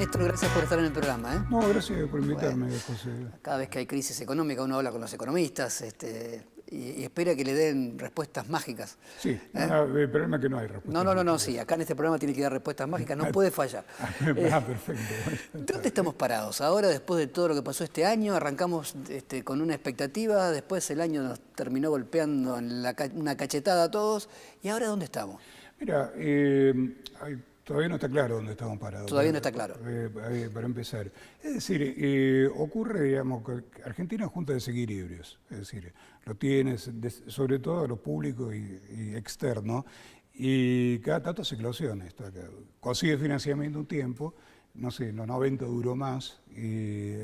Néstor, gracias por estar en el programa, ¿eh? No, gracias por invitarme, José. Cada vez que hay crisis económica uno habla con los economistas y espera que le den respuestas mágicas. Sí, el problema es que no hay respuesta. No, sí, acá en este programa tiene que dar respuestas mágicas, no puede fallar. Perfecto. ¿Dónde estamos parados? Ahora, después de todo lo que pasó este año, arrancamos con una expectativa, después el año nos terminó golpeando en una cachetada a todos, ¿y ahora dónde estamos? Mira, todavía no está claro dónde estamos parados. Todavía no está claro. Para empezar. Es decir, ocurre, digamos, que Argentina es junta de desequilibrios. Es decir, lo tienes, sobre todo a lo público y externo, y cada tanto se eclosiona esto acá. Consigue financiamiento un tiempo, no sé, en los 90 duró más,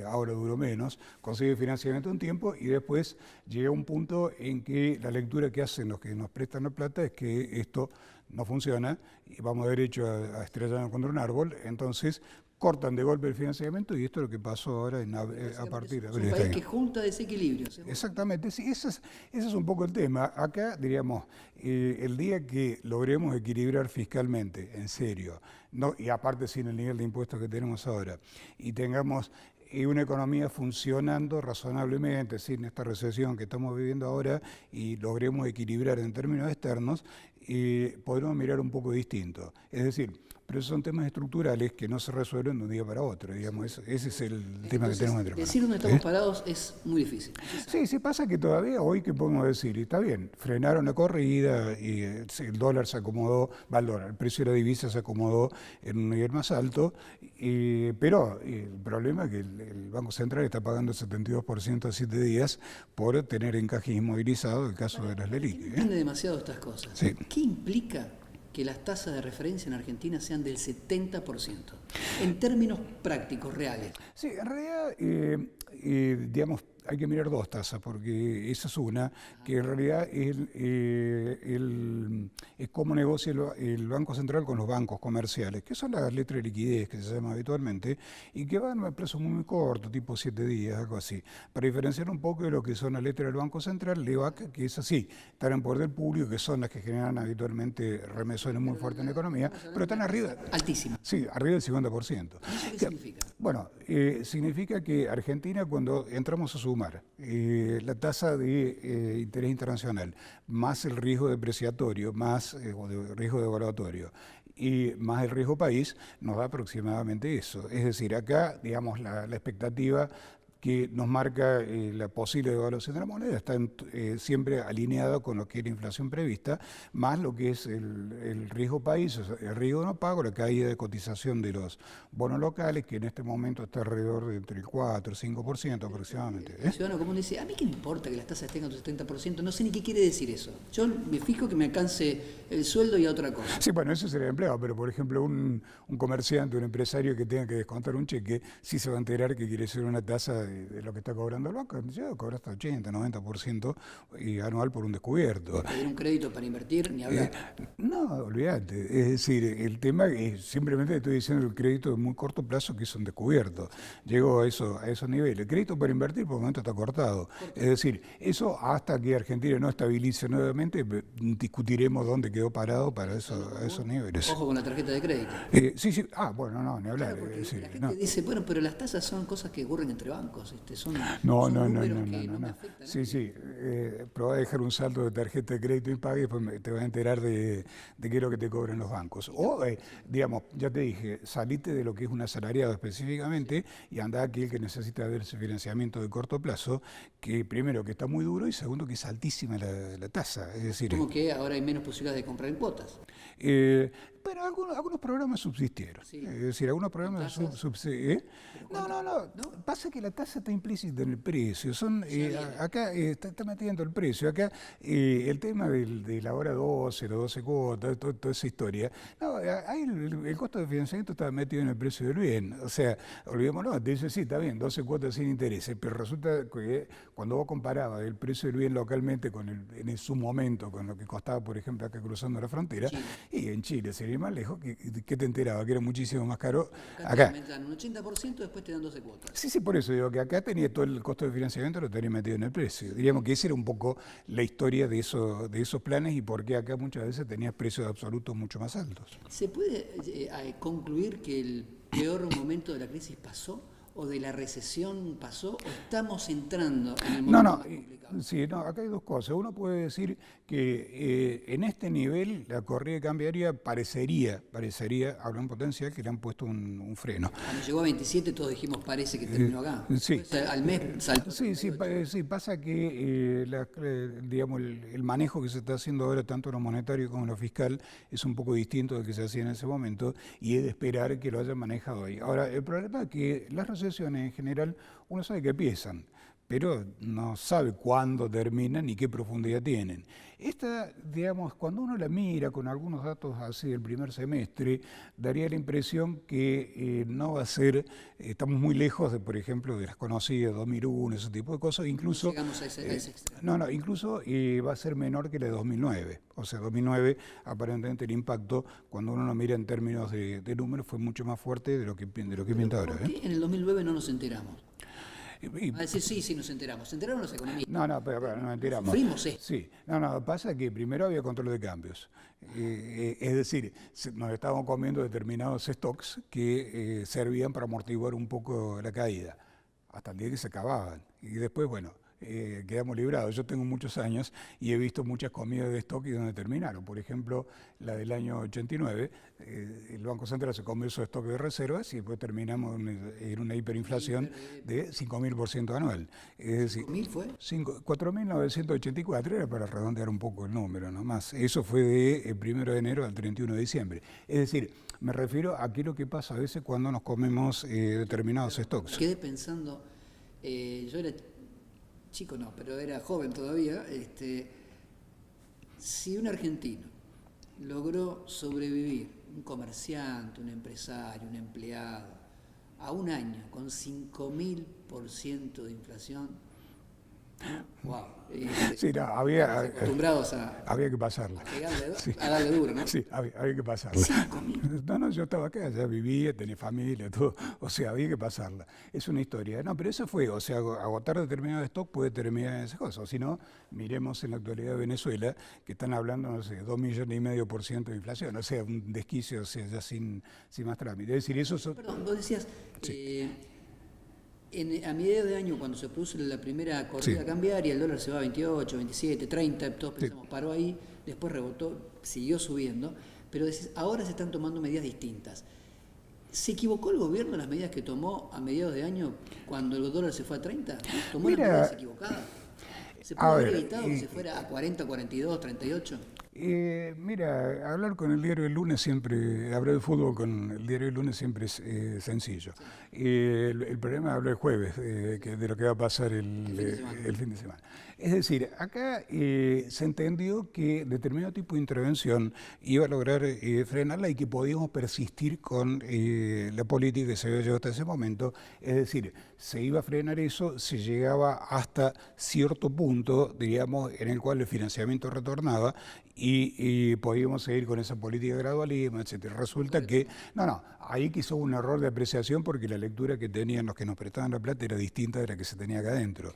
ahora duró menos, consigue financiamiento un tiempo y después llega un punto en que la lectura que hacen los que nos prestan la plata es que esto no funciona y vamos derecho a estrellarnos contra un árbol, entonces cortan de golpe el financiamiento y esto es lo que pasó ahora a partir de abril. Es un país que junta desequilibrios. Exactamente, sí, ese es un poco el tema. Acá, diríamos, el día que logremos equilibrar fiscalmente, en serio, no, y aparte sin el nivel de impuestos que tenemos ahora, y tengamos una economía funcionando razonablemente, sin esta recesión que estamos viviendo ahora, y logremos equilibrar en términos externos, podremos mirar un poco distinto. Es decir, pero esos son temas estructurales que no se resuelven de un día para otro, digamos, ese es el tema que tenemos entre manos. Decir dónde estamos parados es muy difícil. Sí, pasa que todavía hoy, ¿qué podemos decir? Está bien, frenaron la corrida y el dólar se acomodó, el precio de la divisa se acomodó en un nivel más alto, pero el problema es que el Banco Central está pagando el 72% a 7 días por tener encaje inmovilizado el caso de las LELIQ. Entiende demasiado estas cosas. Sí. ¿Qué implica que las tasas de referencia en Argentina sean del 70%, en términos prácticos, reales? Sí, en realidad, digamos, hay que mirar dos tasas, porque esa es una, que en realidad es cómo negocia el Banco Central con los bancos comerciales, que son las letras de liquidez que se llaman habitualmente, y que van a plazo muy corto, tipo 7 días, algo así, para diferenciar un poco de lo que son las letras del Banco Central, LEVAC, que es así, están en poder del público, que son las que generan habitualmente remesones muy fuertes en la economía, pero están arriba. Altísima. Sí, arriba del 50%. ¿Eso qué significa? Bueno, significa que Argentina, cuando entramos a sumar la tasa de interés internacional, más el riesgo depreciatorio, más o de riesgo devaluatorio, y más el riesgo país, nos da aproximadamente eso. Es decir, acá, digamos, la expectativa que nos marca la posible devaluación de la moneda está siempre alineada con lo que es la inflación prevista, más lo que es el riesgo país, o sea, el riesgo de no pago, la caída de cotización de los bonos locales, que en este momento está alrededor de entre el 4 y 5% aproximadamente. El ciudadano común dice, a mí qué me importa que las tasas tengan un 70%, no sé ni qué quiere decir eso. Yo me fijo que me alcance el sueldo y a otra cosa. Sí, bueno, eso sería empleado, pero por ejemplo un comerciante, un empresario que tenga que descontar un cheque, sí se va a enterar que quiere decir una tasa de lo que está cobrando el banco, yo cobro hasta 80, 90% anual por un descubierto. ¿Pedir un crédito para invertir? Ni hablar. No, olvídate. Es decir, el tema es simplemente estoy diciendo el crédito de muy corto plazo que es un descubierto. Llego a esos niveles. El crédito para invertir por el momento está cortado. Es decir, eso hasta que Argentina no estabilice nuevamente, discutiremos dónde quedó parado para esos niveles. Ojo con la tarjeta de crédito. Sí. Bueno, no, ni hablar. Claro, es decir, la gente dice, bueno, pero las tasas son cosas que ocurren entre bancos. Son No. números que no me afectan. Sí. Probá a dejar un saldo de tarjeta de crédito y pague y después te vas a enterar de qué es lo que te cobran los bancos. O, digamos, ya te dije, salite de lo que es un asalariado específicamente y andá aquí el que necesita ver ese financiamiento de corto plazo, que primero que está muy duro y segundo que es altísima la tasa. Es decir, como que ahora hay menos posibilidades de comprar en cuotas. Pero algunos programas subsistieron. Sí. Es decir, algunos programas subsistieron. No. Pasa que la tasa está implícita en el precio. Acá está metiendo el precio. Acá el tema de la hora 12, los 12 cuotas, toda esa historia. No, ahí el costo de financiamiento está metido en el precio del bien. O sea, olvidémonos, te dice, sí, está bien, 12 cuotas sin intereses, pero resulta que cuando vos comparabas el precio del bien localmente en su momento con lo que costaba, por ejemplo, acá cruzando la frontera, Chile. Y en Chile sería más lejos, ¿qué te enteraba? Que era muchísimo más caro. Acá te dan un 80%, después te dan 12 cuotas. Sí, por eso digo que acá tenía todo el costo de financiamiento, lo tenía metido en el precio. Diríamos que esa era un poco la historia de esos planes y por qué acá muchas veces tenías precios absolutos mucho más altos. ¿Se puede concluir que peor momento de la crisis pasó? ¿O de la recesión pasó? ¿O estamos entrando en el No, momento no, más complicado? sí, no, acá hay dos cosas. Uno puede decir que en este nivel la corrida cambiaria parecería, hablando en potencia, que le han puesto un freno. Cuando llegó a 27 todos dijimos parece que terminó acá. Sí. Después, al mes saltó. Sí, sí, sí, pasa que digamos, el manejo que se está haciendo ahora, tanto en lo monetario como en lo fiscal, es un poco distinto del que se hacía en ese momento y es de esperar que lo hayan manejado ahí. Ahora, el problema es que las recesiones en general, uno sabe que empiezan, pero no sabe cuándo terminan ni qué profundidad tienen. Esta, digamos, cuando uno la mira con algunos datos así del primer semestre, daría la impresión que no va a ser, estamos muy lejos de, por ejemplo, de las conocidas 2001, ese tipo de cosas, incluso, No llegamos a ese extremo. no, incluso va a ser menor que la de 2009. O sea, 2009, aparentemente el impacto, cuando uno lo mira en términos de números, fue mucho más fuerte de lo que pinta ahora. ¿Por qué en el 2009 no nos enteramos? Y- A decir, sí, nos enteramos. Se enteraron los economistas. No, pero no enteramos. Sufrimos esto. Sí, no, pasa que primero había control de cambios. Es decir, nos estábamos comiendo determinados stocks que servían para amortiguar un poco la caída, hasta el día que se acababan. Y después, bueno, quedamos librados. Yo tengo muchos años y he visto muchas comidas de stock y donde terminaron. Por ejemplo, la del año 89, el Banco Central se comió su stock de reservas y después terminamos en una hiperinflación de 5.000% anual. Es decir, ¿5.000 fue? 4.984, era para redondear un poco el número nomás. Eso fue de 1 de enero al 31 de diciembre. Es decir, me refiero a qué es lo que pasa a veces cuando nos comemos determinados stocks. Quedé pensando, yo era chico, no, pero era joven todavía. Si un argentino logró sobrevivir, un comerciante, un empresario, un empleado, a un año con 5.000% de inflación, wow. Sí, no, había Acostumbrados a que pasarla. Sí. a darle duro, ¿no? Sí, había que pasarla. 5.000. No, yo estaba acá, ya vivía, tenía familia, todo. O sea, había que pasarla. Es una historia. No, pero eso fue, o sea, agotar determinado stock puede terminar en esas cosas. O si no, miremos en la actualidad de Venezuela, que están hablando, no sé, 2,5% de inflación. O sea, un desquicio, o sea, ya sin más trámite. Es decir, eso... Perdón, vos decías, Sí. a mediados de año, cuando se produce la primera corrida cambiaria, el dólar se va a 28, 27, 30, todos pensamos, paró ahí, después rebotó, siguió subiendo, pero decís, ahora se están tomando medidas distintas. ¿Se equivocó el gobierno en las medidas que tomó a mediados de año cuando el dólar se fue a 30? ¿Tomó las medidas equivocadas? ¿Se pudo haber evitado que se fuera a 40, 42, 38? Mira, hablar con el diario El Lunes siempre, hablar de fútbol con el diario El Lunes siempre es sencillo. El problema es hablar el jueves, de lo que va a pasar el fin de semana. Es decir, acá se entendió que determinado tipo de intervención iba a lograr frenarla y que podíamos persistir con la política que se había llevado hasta ese momento. Es decir, se iba a frenar eso, se llegaba hasta cierto punto, digamos, en el cual el financiamiento retornaba y podíamos seguir con esa política de gradualismo, etcétera. Resulta que, ahí que hizo un error de apreciación porque la lectura que tenían los que nos prestaban la plata era distinta de la que se tenía acá adentro.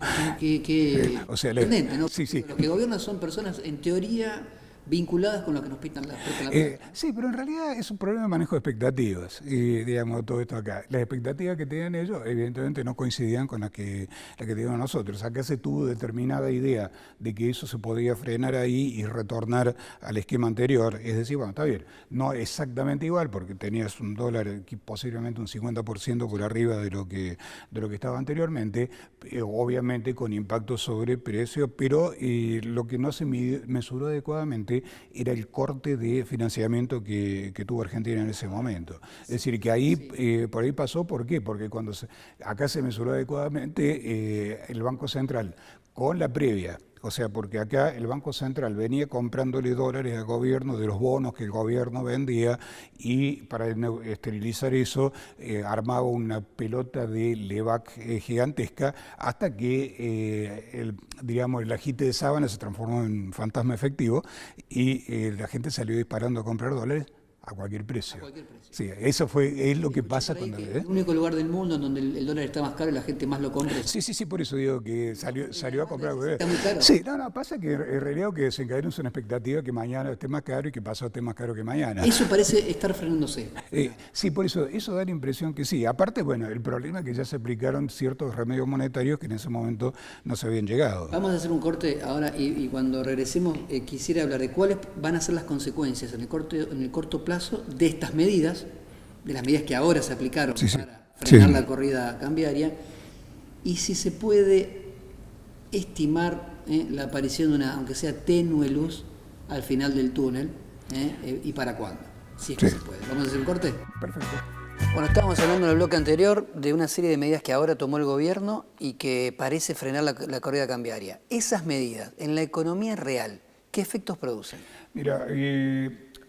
O sea, ¿no? Sí. Los que gobiernan son personas, en teoría, vinculadas con lo que nos prestan la plata. Sí, pero en realidad es un problema de manejo de expectativas, digamos, todo esto acá. Las expectativas que tenían ellos, evidentemente, no coincidían con las que teníamos nosotros. Acá se tuvo determinada idea de que eso se podía frenar ahí y retornar al esquema anterior. Es decir, bueno, está bien, no exactamente igual, porque tenías un dólar posiblemente un 50% por arriba de lo que estaba anteriormente, obviamente con impacto sobre precio, pero lo que no se mesuró adecuadamente era el corte de financiamiento que tuvo Argentina en ese momento. Es decir, que ahí por ahí pasó, ¿por qué? Porque cuando acá se mesuró adecuadamente, el Banco Central, con la previa, o sea, porque acá el Banco Central venía comprándole dólares al gobierno de los bonos que el gobierno vendía y para esterilizar eso armaba una pelota de Levac gigantesca hasta que digamos, el agite de sábana se transformó en fantasma efectivo y la gente salió disparando a comprar dólares a cualquier precio. A cualquier precio. Sí, eso es lo que pasa Por ahí cuando... que el único lugar del mundo en donde el dólar está más caro y la gente más lo compra. Sí, por eso digo que salió a comprar. Está muy caro. Sí, no, pasa que en realidad lo que desencadena es una expectativa que mañana esté más caro y que pasado esté más caro que mañana. Eso parece estar frenándose. Sí, por eso da la impresión que sí. Aparte, bueno, el problema es que ya se aplicaron ciertos remedios monetarios que en ese momento no se habían llegado. Vamos a hacer un corte ahora y cuando regresemos quisiera hablar de cuáles van a ser las consecuencias en el corto plazo de estas medidas, de las medidas que ahora se aplicaron para frenar la corrida cambiaria, y si se puede estimar la aparición de una, aunque sea tenue luz, al final del túnel, y para cuándo, si es que se puede. ¿Vamos a hacer un corte? Perfecto. Bueno, estábamos hablando en el bloque anterior de una serie de medidas que ahora tomó el gobierno y que parece frenar la corrida cambiaria. Esas medidas, en la economía real, ¿qué efectos producen? Mira,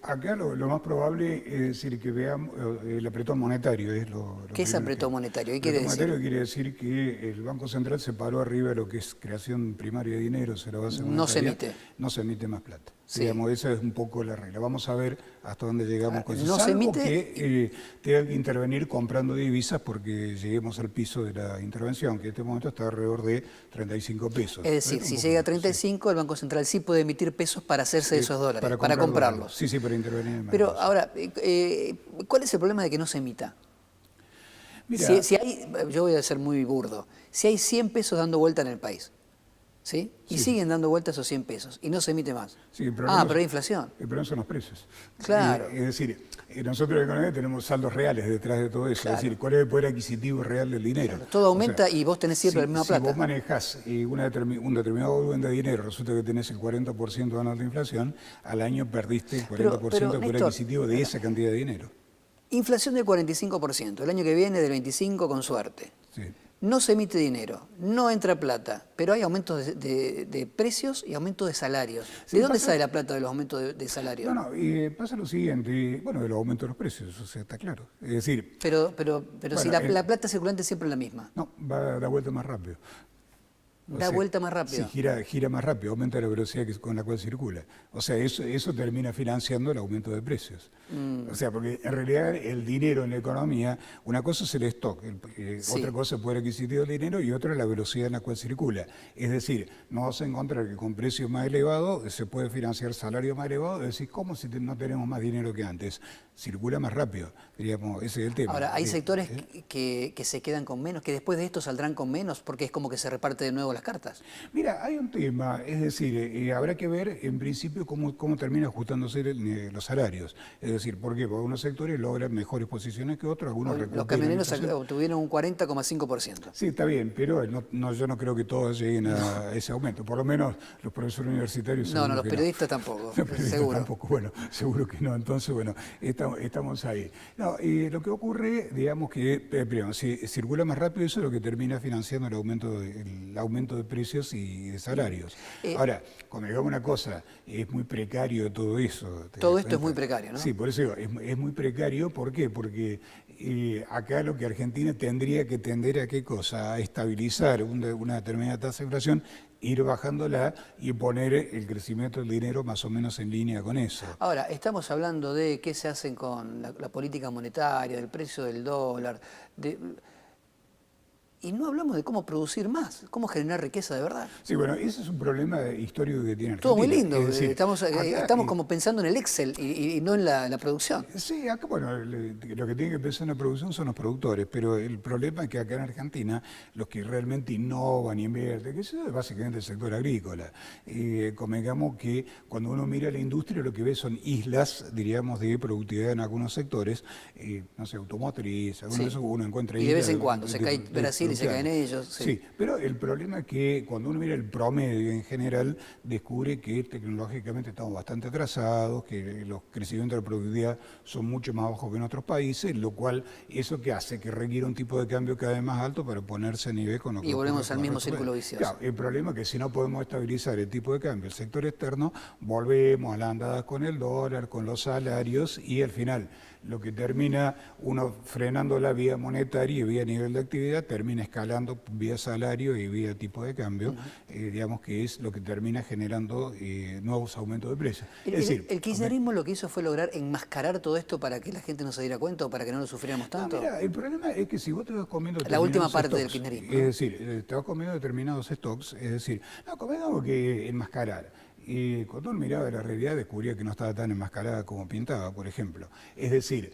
acá lo más probable es decir que veamos el apretón monetario. ¿Qué es apretón monetario? ¿Qué quiere decir? Monetario quiere decir que el Banco Central se paró arriba de lo que es creación primaria de dinero, se lo va a hacer no se emite. No se emite más plata. Sí. Digamos, esa es un poco la regla. Vamos a ver hasta dónde llegamos con eso. No se emite. Que tenga que intervenir comprando divisas porque lleguemos al piso de la intervención, que en este momento está alrededor de 35 pesos. Es decir, si llega a 35, el Banco Central sí puede emitir pesos para hacerse de esos dólares, para comprarlos. Sí, para intervenir en el Pero mercado. ahora, ¿cuál es el problema de que no se emita? Mira, Si hay, yo voy a ser muy burdo, si hay 100 pesos dando vuelta en el país, ¿sí? Y siguen dando vuelta esos 100 pesos y no se emite más. Sí, pero hay inflación. El problema son los precios. Claro. Es decir, nosotros en economía tenemos saldos reales detrás de todo eso. Claro. Es decir, ¿cuál es el poder adquisitivo real del dinero? Claro, todo aumenta y vos tenés siempre la misma plata. Si vos manejás un determinado volumen de dinero, resulta que tenés el 40% anual de inflación, al año perdiste el 40% del poder adquisitivo de esa cantidad de dinero. Inflación del 45%, el año que viene del 25% con suerte. Sí. No se emite dinero, no entra plata, pero hay aumentos de precios y aumentos de salarios. Sí, ¿De dónde sale la plata de los aumentos de salarios? No, pasa lo siguiente, bueno, de los aumentos de los precios, o sea, está claro. Es decir... Pero bueno, si la plata circulante es siempre la misma. No, va a dar vuelta más rápido. Da vuelta más rápido. Sí, gira más rápido, aumenta la velocidad con la cual circula. O sea, eso termina financiando el aumento de precios. O sea, porque en realidad el dinero en la economía, una cosa es el stock, otra cosa es el poder adquisitivo del dinero y otra es la velocidad en la cual circula. Es decir, nos vas a encontrar que con precios más elevados se puede financiar salarios más elevados, es decir, ¿cómo si no tenemos más dinero que antes? Circula más rápido, diríamos, ese es el tema. Ahora, hay sectores que se quedan con menos, que después de esto saldrán con menos, porque es como que se reparte de nuevo las cartas. Mira, hay un tema, es decir, habrá que ver en principio cómo termina ajustándose los salarios. Es decir, ¿por qué? Porque algunos sectores logran mejores posiciones que otros, algunos Los camioneros obtuvieron un 40,5%. Sí, está bien, pero yo no creo que todos lleguen a ese aumento. Por lo menos los profesores universitarios. No, los periodistas tampoco, los periodistas seguro. Tampoco, bueno, seguro que no. Entonces, bueno, estamos ahí. No, lo que ocurre, digamos que, primero, si circula más rápido, eso es lo que termina financiando el aumento de precios y de salarios. Ahora, cuando digamos una cosa, es muy precario todo eso. Todo esto es muy precario, ¿no? Sí, por eso digo, es muy precario. ¿Por qué? Porque acá lo que Argentina tendría que tender a qué cosa, a estabilizar una determinada tasa de inflación, ir bajándola y poner el crecimiento del dinero más o menos en línea con eso. Ahora, estamos hablando de qué se hacen con la política monetaria, del precio del dólar, y no hablamos de cómo producir más, cómo generar riqueza de verdad. Sí, bueno, ese es un problema histórico que tiene Argentina. Todo muy lindo, es decir, estamos como pensando en el Excel y no en la producción. Sí, acá, bueno, lo que tiene que pensar en la producción son los productores, pero el problema es que acá en Argentina los que realmente innovan y invierten, que eso es básicamente el sector agrícola. Convengamos que cuando uno mira la industria lo que ve son islas, diríamos, de productividad en algunos sectores, no sé, automotriz, algunos de esos uno encuentra islas. Y de vez en cuando, se cae Brasil y se caen ellos. Sí, pero el problema es que cuando uno mira el promedio en general, descubre que tecnológicamente estamos bastante atrasados, que los crecimientos de la productividad son mucho más bajos que en otros países, lo cual eso que hace que requiera un tipo de cambio cada vez más alto para ponerse a nivel con lo que... Y volvemos al mismo círculo vicioso. Claro, el problema es que si no podemos estabilizar el tipo de cambio del sector externo, volvemos a las andadas con el dólar, con los salarios y al final lo que termina uno frenando la vía monetaria y vía nivel de actividad, termina escalando vía salario y vía tipo de cambio, digamos que es lo que termina generando nuevos aumentos de precios. Es decir, El kirchnerismo lo que hizo fue lograr enmascarar todo esto para que la gente no se diera cuenta o para que no lo sufriéramos tanto. Mira, el problema es que si vos te vas comiendo La última determinados parte del stocks, kirchnerismo, es ¿no? decir, te vas comiendo determinados stocks, es decir, no, convengamos que enmascarar. Y cuando uno miraba la realidad descubría que no estaba tan enmascarada como pintaba, por ejemplo. Es decir,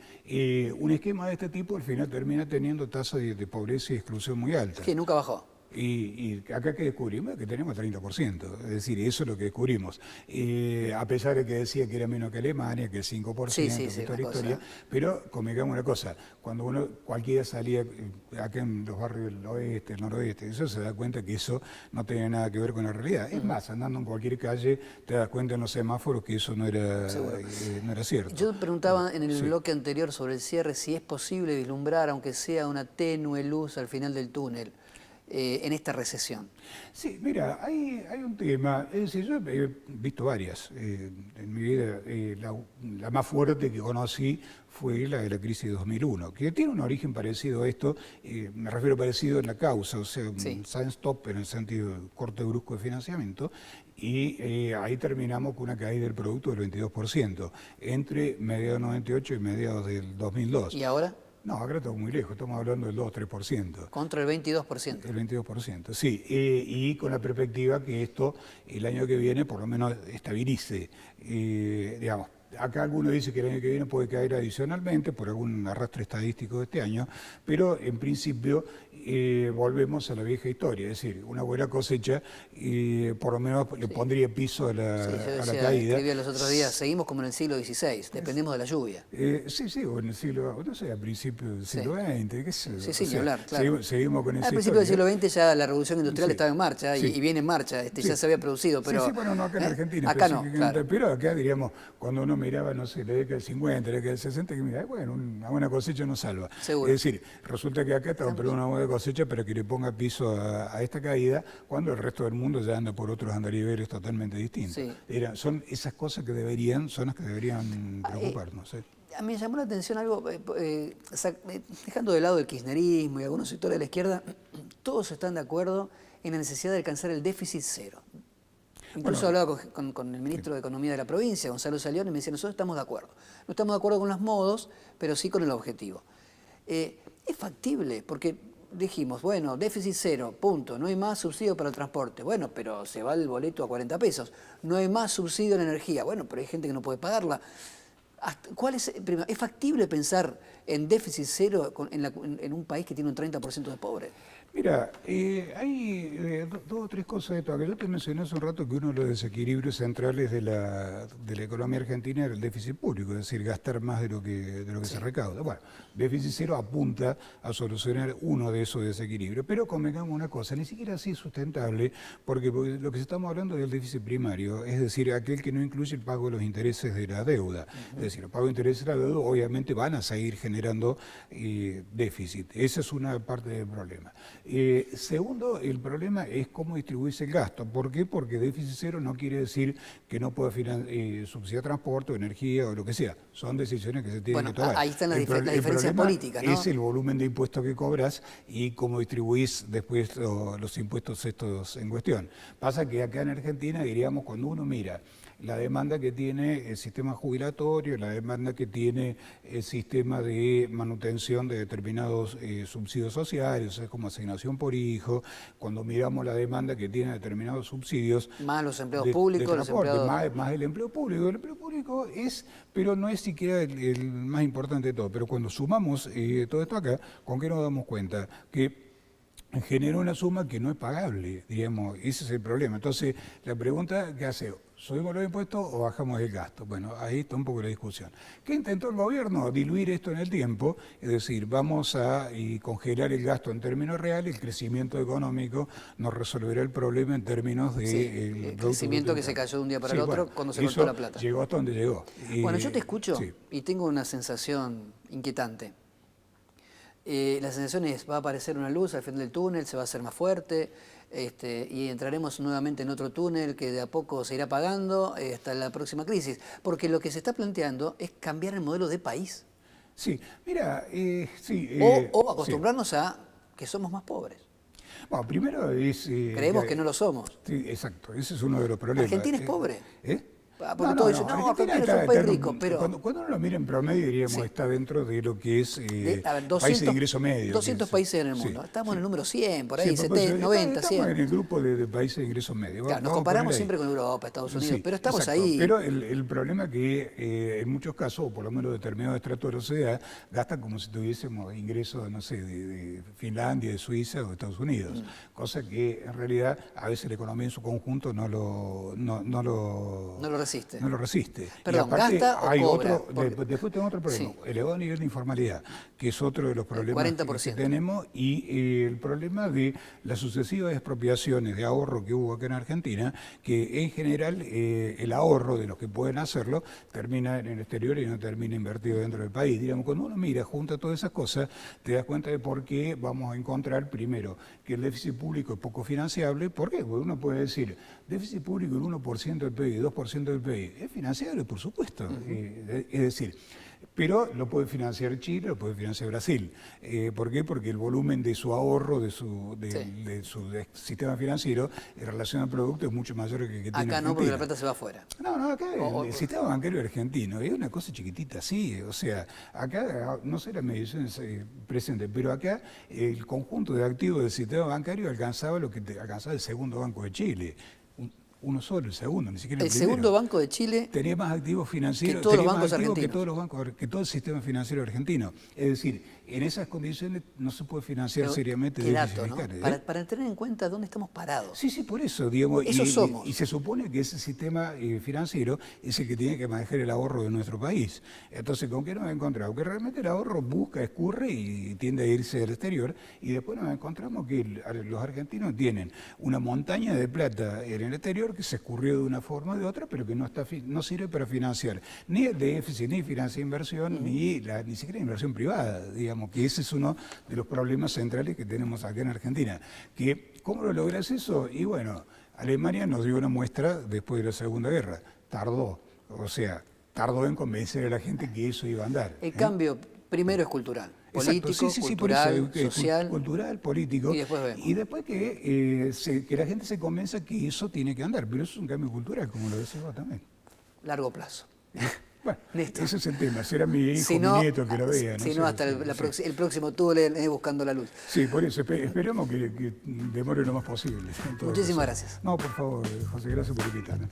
un esquema de este tipo al final termina teniendo tasas de pobreza y exclusión muy altas. Que nunca bajó. Y acá que descubrimos que tenemos 30%, es decir, eso es lo que descubrimos. A pesar de que decía que era menos que Alemania, que el 5%, que toda la historia, pero convengamos una cosa, cuando cualquiera salía acá en los barrios del oeste, el noroeste, eso se da cuenta que eso no tenía nada que ver con la realidad. Es más, andando en cualquier calle te das cuenta en los semáforos que eso no era cierto. Yo preguntaba en el bloque anterior sobre el cierre si es posible vislumbrar, aunque sea una tenue luz al final del túnel, en esta recesión. Sí, mira, hay un tema, es decir, yo he visto varias en mi vida, la más fuerte que conocí fue la de la crisis de 2001, que tiene un origen parecido a esto, me refiero parecido en la causa, o sea, un sudden stop en el sentido de corte brusco de financiamiento, y ahí terminamos con una caída del producto del 22%, entre mediados del 98 y mediados del 2002. ¿Y ahora? No, acá estamos muy lejos, estamos hablando del 2-3%. Contra el 22%. El 22%, sí. Y con la perspectiva que esto el año que viene por lo menos estabilice. Digamos, acá alguno dice que el año que viene puede caer adicionalmente por algún arrastre estadístico de este año, pero en principio volvemos a la vieja historia, es decir, una buena cosecha por lo menos le pondría piso a la caída. Escribía los otros días, seguimos como en el siglo XVI, dependemos de la lluvia. Sí, o en el siglo, no sé, a principios del siglo XX, qué sé yo. Sí, ni hablar, claro. Seguimos con esa Al principio historia. del siglo XX ya la revolución industrial estaba en marcha y viene en marcha, ya se había producido, pero... Sí, bueno, no acá en Argentina. Acá no, claro. Pero acá, diríamos, cuando uno miraba, no sé, la década del 50, la década del 60, que mira, bueno, una buena cosecha nos salva. Seguro. Es decir, resulta que acá estamos perdiendo una buena cosecha para que le ponga piso a esta caída, cuando el resto del mundo ya anda por otros andariveles totalmente distintos. Sí. Son esas cosas que son las que deberían preocuparnos. A mí me llamó la atención algo, dejando de lado el kirchnerismo y algunos sectores de la izquierda, todos están de acuerdo en la necesidad de alcanzar el déficit cero. Incluso hablaba con el ministro de Economía de la provincia, Gonzalo Salión, y me decía, nosotros estamos de acuerdo. No estamos de acuerdo con los modos, pero sí con el objetivo. Es factible, porque dijimos, bueno, déficit cero, punto, no hay más subsidio para el transporte. Bueno, pero se va el boleto a 40 pesos. No hay más subsidio en energía. Bueno, pero hay gente que no puede pagarla. ¿Es factible pensar en déficit cero en un país que tiene un 30% de pobres? Mira, hay dos o tres cosas de esto. Yo te mencioné hace un rato que uno de los desequilibrios centrales de la economía argentina era el déficit público, es decir, gastar más de lo que se recauda. Bueno, déficit cero apunta a solucionar uno de esos desequilibrios, pero convengamos una cosa, ni siquiera así es sustentable, porque lo que estamos hablando es del déficit primario, es decir, aquel que no incluye el pago de los intereses de la deuda. Es decir, el pago de intereses de la deuda obviamente van a seguir generando déficit. Esa es una parte del problema. Segundo, el problema es cómo distribuirse el gasto. ¿Por qué? Porque déficit cero no quiere decir que no pueda subsidiar transporte o energía o lo que sea. Son decisiones que se tienen que tomar. Ahí están las diferencias políticas, ¿no? Es el volumen de impuestos que cobras y cómo distribuís después los impuestos estos en cuestión. Pasa que acá en Argentina, diríamos, cuando uno mira la demanda que tiene el sistema jubilatorio, la demanda que tiene el sistema de manutención de determinados subsidios sociales, es como asignación por hijo, cuando miramos la demanda que tiene determinados subsidios. Más los empleados públicos, los empleados... Más el empleo público. El empleo público pero no es siquiera el más importante de todo. Pero cuando sumamos todo esto acá, ¿con qué nos damos cuenta? Que genera una suma que no es pagable, digamos, ese es el problema. Entonces, la pregunta que hace, ¿subimos los impuestos o bajamos el gasto? Bueno, ahí está un poco la discusión. ¿Qué intentó el gobierno? Diluir esto en el tiempo, es decir, vamos a congelar el gasto en términos reales, el crecimiento económico nos resolverá el problema en términos de... el crecimiento que se cayó de un día para el otro cuando se cortó la plata. Llegó hasta donde llegó. Bueno, yo te escucho y tengo una sensación inquietante. La sensación es, va a aparecer una luz al final del túnel, se va a hacer más fuerte, y entraremos nuevamente en otro túnel que de a poco se irá apagando hasta la próxima crisis. Porque lo que se está planteando es cambiar el modelo de país. Sí, mira, sí. O acostumbrarnos a que somos más pobres. Bueno, primero es... Creemos que no lo somos. Sí, exacto, ese es uno de los problemas. Argentina es pobre. ¿Eh? Porque todos dicen, no, Argentina es un país rico, pero... Cuando uno lo mira en promedio, diríamos, está dentro de lo que es países de ingreso medio. 200 países en el mundo. Estamos en el número 100, por ahí, 70, 90, 100. Estamos en el grupo de países de ingreso medio. Claro, nos comparamos siempre con Europa, Estados Unidos, pero estamos exacto. ahí. Pero el problema es que en muchos casos, o por lo menos determinados estratos de la sociedad, gastan como si tuviésemos ingresos, no sé, de Finlandia, de Suiza o de Estados Unidos. Cosa que en realidad a veces la economía en su conjunto no lo resiste. No lo resiste. Perdón, y aparte, gasta o hay cobra. Después tengo otro problema, elevado nivel de informalidad, que es otro de los problemas 40%. que tenemos, y el problema de las sucesivas expropiaciones de ahorro que hubo acá en Argentina, que en general el ahorro de los que pueden hacerlo termina en el exterior y no termina invertido dentro del país. Digamos, cuando uno mira, junta todas esas cosas, te das cuenta de por qué vamos a encontrar, primero, que el déficit público es poco financiable. ¿Por qué? Porque uno puede decir, déficit público del 1% del PIB, 2% del PIB, es financiable, por supuesto. Es decir, pero lo puede financiar Chile, lo puede financiar Brasil. ¿Por qué? Porque el volumen de su ahorro, de su sistema financiero, en relación al producto, es mucho mayor que el que tiene Argentina. Acá no, porque la plata se va afuera. No, acá el sistema bancario argentino es una cosa chiquitita, sí. O sea, acá, no sé las mediciones presentes, pero acá el conjunto de activos del sistema bancario alcanzaba lo que alcanzaba el segundo Banco de Chile. Uno solo, el segundo, ni siquiera el primero. Segundo Banco de Chile tenía más activos financieros, que todos los tenía bancos más activos argentinos. que todos los bancos, que todo el sistema financiero argentino. Es decir, en esas condiciones no se puede financiar seriamente qué déficits dato, ¿no? fiscales. Para tener en cuenta dónde estamos parados. Sí, por eso, digamos. Eso somos. Y se supone que ese sistema financiero es el que tiene que manejar el ahorro de nuestro país. Entonces, ¿con qué nos encontramos? Que realmente el ahorro busca, escurre y tiende a irse al exterior, y después nos encontramos que los argentinos tienen una montaña de plata en el exterior que se escurrió de una forma o de otra, pero que no sirve para financiar ni el déficit, ni financiar inversión, ni siquiera inversión privada, digamos, que ese es uno de los problemas centrales que tenemos acá en Argentina. ¿Cómo lo logras eso? Y bueno, Alemania nos dio una muestra después de la Segunda Guerra. Tardó en convencer a la gente que eso iba a andar. El cambio primero es cultural. Político, exacto, cultural, social. Cultural, político. Y después vemos. Que la gente se convenza que eso tiene que andar. Pero eso es un cambio cultural, como lo decís vos también. Largo plazo. Bueno, Listo. ese es el tema. Será mi hijo, mi nieto que lo vea. Si no, hasta el próximo túnel buscando la luz. Sí, por eso. Esperemos que demore lo más posible. Muchísimas gracias. No, por favor, José, gracias por invitarme.